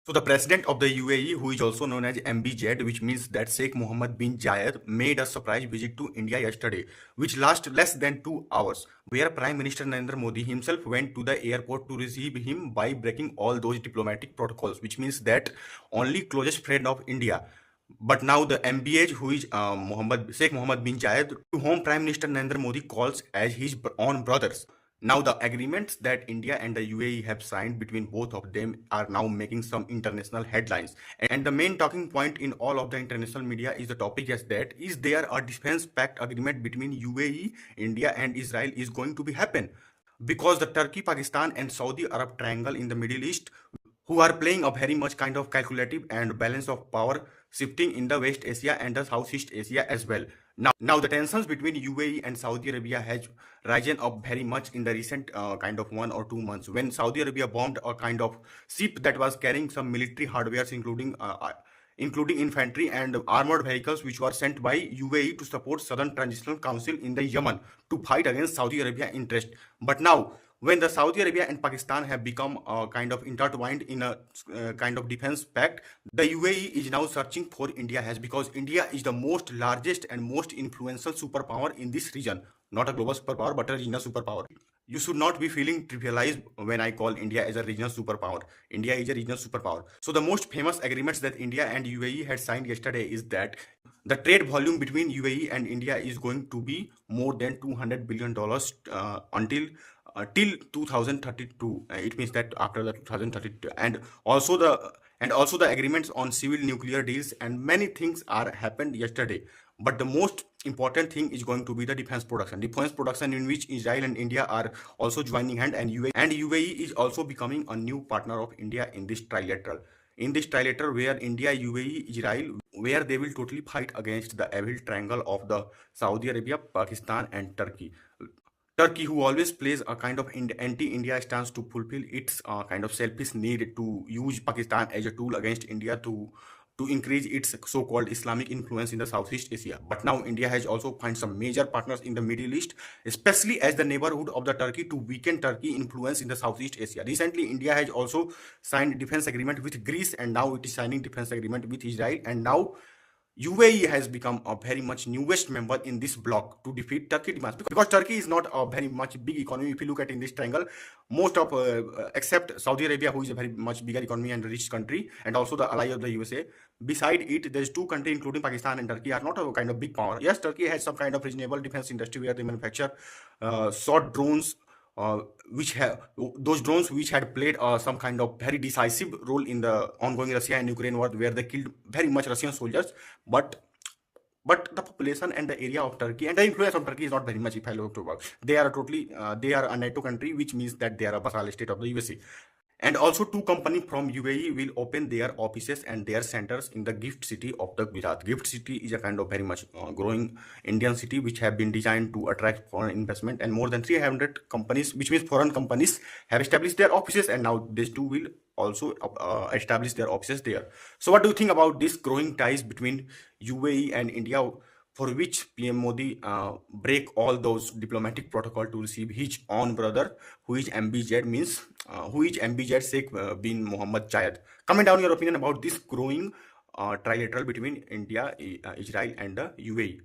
So the president of the UAE, who is also known as MBZ, which means that Sheikh Mohammed bin Zayed, made a surprise visit to India yesterday, which lasted less than 2 hours, where Prime Minister Narendra Modi himself went to the airport to receive him by breaking all those diplomatic protocols, which means that only closest friend of India. But now the MBH, who is Sheikh Mohammed bin Zayed, to whom Prime Minister Narendra Modi calls as his own brothers. Now, the agreements that India and the UAE have signed between both of them are now making some international headlines. And the main talking point in all of the international media is the topic as that is there a defense pact agreement between UAE, India, and Israel is going to be happen because the Turkey, Pakistan, and Saudi Arab triangle in the Middle East, who are playing a very much kind of calculative and balance of power shifting in the West Asia and the Southeast Asia as well. Now the tensions between UAE and Saudi Arabia has risen up very much in the recent kind of 1 or 2 months when Saudi Arabia bombed a kind of ship that was carrying some military hardwares including infantry and armored vehicles which were sent by UAE to support Southern Transitional Council in the Yemen to fight against Saudi Arabia interest. But now when the Saudi Arabia and Pakistan have become kind of intertwined in a kind of defense pact, the UAE is now searching for India has because India is the most largest and most influential superpower in this region, not a global superpower but a regional superpower. You should not be feeling trivialized when I call India as a regional superpower. India is a regional superpower. So the most famous agreements that India and UAE had signed yesterday is that the trade volume between UAE and India is going to be more than $200 billion until till 2032. It means that after the 2032, and also the agreements on civil nuclear deals and many things are happened yesterday. But the most important thing is going to be the defense production in which Israel and India are also joining hand, and UAE is also becoming a new partner of India in this trilateral. In this trilateral where India, UAE, Israel, where they will totally fight against the evil triangle of the Saudi Arabia, Pakistan, and Turkey. Turkey, who always plays a kind of anti-India stance to fulfill its kind of selfish need to use Pakistan as a tool against India to increase its so-called Islamic influence in the Southeast Asia. But now India has also found some major partners in the Middle East, especially as the neighborhood of the Turkey to weaken Turkey influence in the Southeast Asia. Recently, India has also signed defense agreement with Greece, and now it is signing defense agreement with Israel, and now UAE has become a very much newest member in this bloc to defeat Turkey demands because Turkey is not a very much big economy. If you look at in this triangle, most of except Saudi Arabia, who is a very much bigger economy and rich country, and also the ally of the USA. Beside it, there's two countries including Pakistan and Turkey are not a kind of big power. Yes, Turkey has some kind of reasonable defense industry where they manufacture short drones which have those drones which had played some kind of very decisive role in the ongoing Russia and Ukraine war, where they killed very much Russian soldiers. But the population and the area of Turkey and the influence of Turkey is not very much. If I look to about, they are they are a NATO country, which means that they are a vassal state of the USA. And also two companies from UAE will open their offices and their centers in the gift city of the Gujarat. Gift city is a kind of very much growing Indian city which have been designed to attract foreign investment, and more than 300 companies, which means foreign companies, have established their offices, and now these two will also establish their offices there. So what do you think about this growing ties between UAE and India, for which PM Modi break all those diplomatic protocol to receive his own brother, who is MBZ, means who is MBZ Sheikh bin Mohammed Zayed? Comment down your opinion about this growing trilateral between India, Israel, and the UAE.